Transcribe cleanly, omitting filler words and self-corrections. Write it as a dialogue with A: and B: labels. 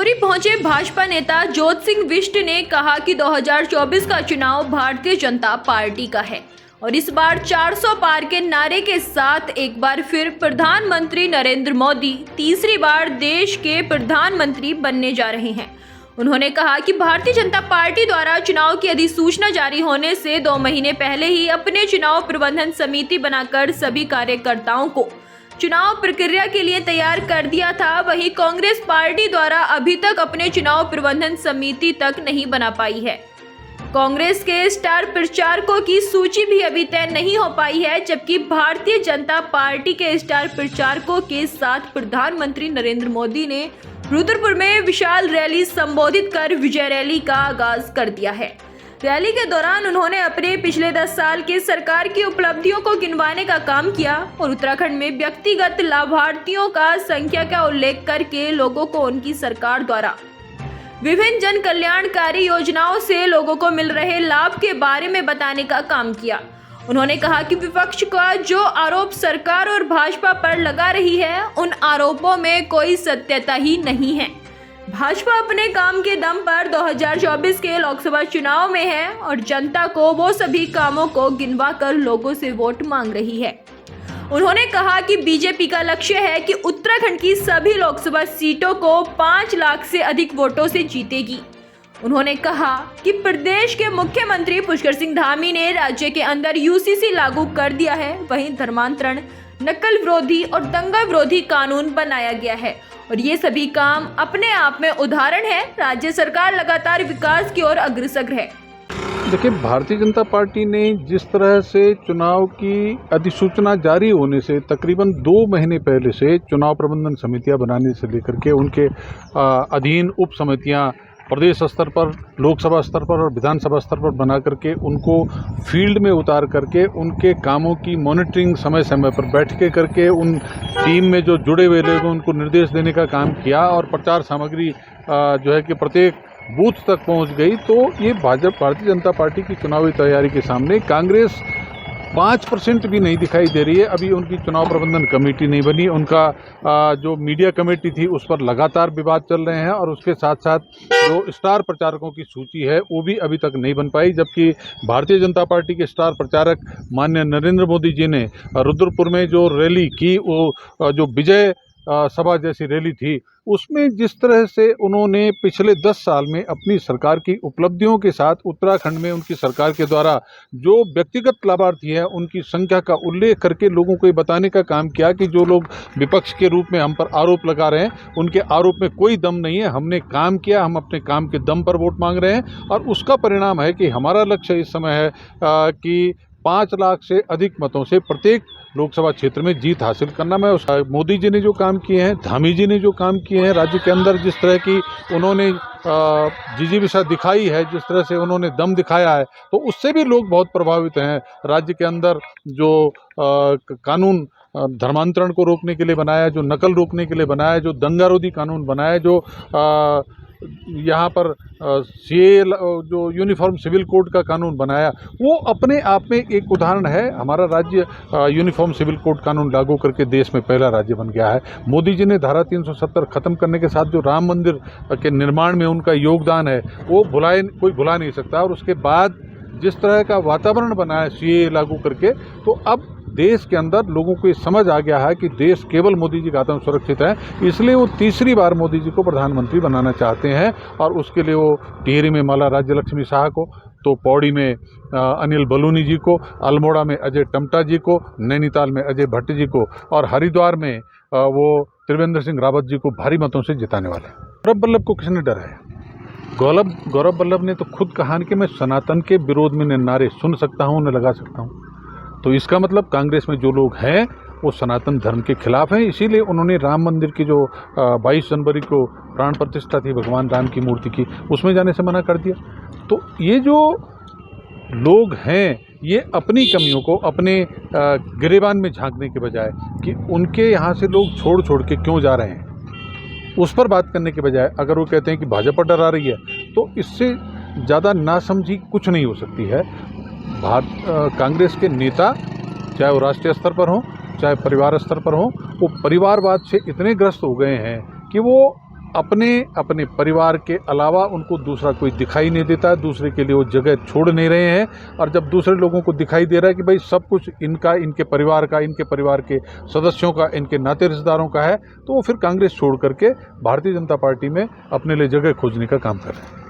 A: राजौरी पहुंचे भाजपा नेता ज्योत सिंह बिष्ट ने कहा कि 2024 का चुनाव भारतीय जनता पार्टी का है और इस बार 400 पार के नारे के साथ एक बार फिर प्रधानमंत्री नरेंद्र मोदी तीसरी बार देश के प्रधानमंत्री बनने जा रहे हैं। उन्होंने कहा कि भारतीय जनता पार्टी द्वारा चुनाव की अधिसूचना जारी होने से 2 महीने पहले ही अपने चुनाव प्रबंधन समिति बनाकर सभी कार्यकर्ताओं को चुनाव प्रक्रिया के लिए तैयार कर दिया था। वहीं कांग्रेस पार्टी द्वारा अभी तक अपने चुनाव प्रबंधन समिति तक नहीं बना पाई है। कांग्रेस के स्टार प्रचारकों की सूची भी अभी तय नहीं हो पाई है, जबकि भारतीय जनता पार्टी के स्टार प्रचारकों के साथ प्रधानमंत्री नरेंद्र मोदी ने रुद्रपुर में विशाल रैली संबोधित कर विजय रैली का आगाज कर दिया है। रैली के दौरान उन्होंने अपने पिछले 10 साल की सरकार की उपलब्धियों को गिनवाने का काम किया और उत्तराखंड में व्यक्तिगत लाभार्थियों का संख्या का उल्लेख करके लोगों को उनकी सरकार द्वारा विभिन्न जन कल्याणकारी योजनाओं से लोगों को मिल रहे लाभ के बारे में बताने का काम किया। उन्होंने कहा कि विपक्ष का जो आरोप सरकार और भाजपा पर लगा रही है, उन आरोपों में कोई सत्यता ही नहीं है। भाजपा अपने काम के दम पर 2024 के लोकसभा चुनाव में है और जनता को वो सभी कामों को गिनवा कर लोगों से वोट मांग रही है। उन्होंने कहा कि बीजेपी का लक्ष्य है कि उत्तराखंड की सभी लोकसभा सीटों को 5 लाख से अधिक वोटों से जीतेगी। उन्होंने कहा कि प्रदेश के मुख्यमंत्री पुष्कर सिंह धामी ने राज्य के अंदर यूसीसी लागू कर दिया है। वहीं धर्मांतरण, नकल विरोधी और दंगा विरोधी कानून बनाया गया है और ये सभी काम अपने आप में उदाहरण है। राज्य सरकार लगातार विकास की ओर अग्रसर है।
B: देखिए, भारतीय जनता पार्टी ने जिस तरह से चुनाव की अधिसूचना जारी होने से तकरीबन 2 महीने पहले से चुनाव प्रबंधन समितियां बनाने से लेकर के उनके अधीन उप समितियां प्रदेश स्तर पर, लोकसभा स्तर पर और विधानसभा स्तर पर बना करके उनको फील्ड में उतार करके उनके कामों की मॉनिटरिंग समय समय पर बैठ के करके उन टीम में जो जुड़े हुए लोग उनको निर्देश देने का काम किया और प्रचार सामग्री जो है कि प्रत्येक बूथ तक पहुंच गई। तो ये भारतीय जनता पार्टी की चुनावी तैयारी के सामने कांग्रेस 5% भी नहीं दिखाई दे रही है। अभी उनकी चुनाव प्रबंधन कमेटी नहीं बनी, उनका जो मीडिया कमेटी थी उस पर लगातार विवाद चल रहे हैं और उसके साथ साथ जो स्टार प्रचारकों की सूची है वो भी अभी तक नहीं बन पाई। जबकि भारतीय जनता पार्टी के स्टार प्रचारक माननीय नरेंद्र मोदी जी ने रुद्रपुर में जो रैली की, वो जो विजय सभा जैसी रैली थी, उसमें जिस तरह से उन्होंने पिछले 10 साल में अपनी सरकार की उपलब्धियों के साथ उत्तराखंड में उनकी सरकार के द्वारा जो व्यक्तिगत लाभार्थी हैं उनकी संख्या का उल्लेख करके लोगों को ये बताने का काम किया कि जो लोग विपक्ष के रूप में हम पर आरोप लगा रहे हैं उनके आरोप में कोई दम नहीं है। हमने काम किया, हम अपने काम के दम पर वोट मांग रहे हैं और उसका परिणाम है कि हमारा लक्ष्य इस समय है कि 5 लाख से अधिक मतों से प्रत्येक लोकसभा क्षेत्र में जीत हासिल करना। मैं मोदी जी ने जो काम किए हैं, धामी जी ने जो काम किए हैं राज्य के अंदर, जिस तरह की उन्होंने जिजीविषा दिखाई है, जिस तरह से उन्होंने दम दिखाया है, तो उससे भी लोग बहुत प्रभावित हैं। राज्य के अंदर जो कानून धर्मांतरण को रोकने के लिए बनाया, जो नकल रोकने के लिए बनाया, जो दंगारोधी कानून बनाया, जो यहाँ पर सीए जो यूनिफॉर्म सिविल कोड का कानून बनाया, वो अपने आप में एक उदाहरण है। हमारा राज्य यूनिफॉर्म सिविल कोड कानून लागू करके देश में पहला राज्य बन गया है। मोदी जी ने धारा 370 खत्म करने के साथ जो राम मंदिर के निर्माण में उनका योगदान है वो कोई भुला नहीं सकता। और उसके बाद जिस तरह का वातावरण बना है सीए लागू करके, तो अब देश के अंदर लोगों को ये समझ आ गया है कि देश केवल मोदी जी के हाथों में सुरक्षित है। इसलिए वो तीसरी बार मोदी जी को प्रधानमंत्री बनाना चाहते हैं और उसके लिए वो टिहरी में माला राज्य लक्ष्मी शाह को, तो पौड़ी में अनिल बलूनी जी को, अल्मोड़ा में अजय टमटा जी को, नैनीताल में अजय भट्ट जी को और हरिद्वार में वो त्रिवेंद्र सिंह रावत जी को भारी मतों से जिताने वाले हैं। गौरव वल्लभ को किसने डरा है? गौरव वल्लभ ने तो खुद कहा कि मैं सनातन के विरोध में नारे सुन सकता हूँ, न लगा सकता हूँ। तो इसका मतलब कांग्रेस में जो लोग हैं वो सनातन धर्म के खिलाफ हैं। इसीलिए उन्होंने राम मंदिर की जो 22 जनवरी को प्राण प्रतिष्ठा थी भगवान राम की मूर्ति की, उसमें जाने से मना कर दिया। तो ये जो लोग हैं ये अपनी कमियों को अपने गिरेबान में झांकने के बजाय कि उनके यहाँ से लोग छोड़ के क्यों जा रहे हैं, उस पर बात करने के बजाय अगर वो कहते हैं कि भाजपा डरा रही है, तो इससे ज़्यादा नासमझी कुछ नहीं हो सकती है। कांग्रेस के नेता, चाहे वो राष्ट्रीय स्तर पर हों चाहे परिवार स्तर पर हों, वो परिवारवाद से इतने ग्रस्त हो गए हैं कि वो अपने अपने परिवार के अलावा उनको दूसरा कोई दिखाई नहीं देता है, दूसरे के लिए वो जगह छोड़ नहीं रहे हैं। और जब दूसरे लोगों को दिखाई दे रहा है कि भाई सब कुछ इनका, इनके परिवार का, इनके परिवार के सदस्यों का, इनके नाते रिश्तेदारों का है, तो वो फिर कांग्रेस छोड़ करके भारतीय जनता पार्टी में अपने लिए जगह खोजने का काम कर रहे हैं।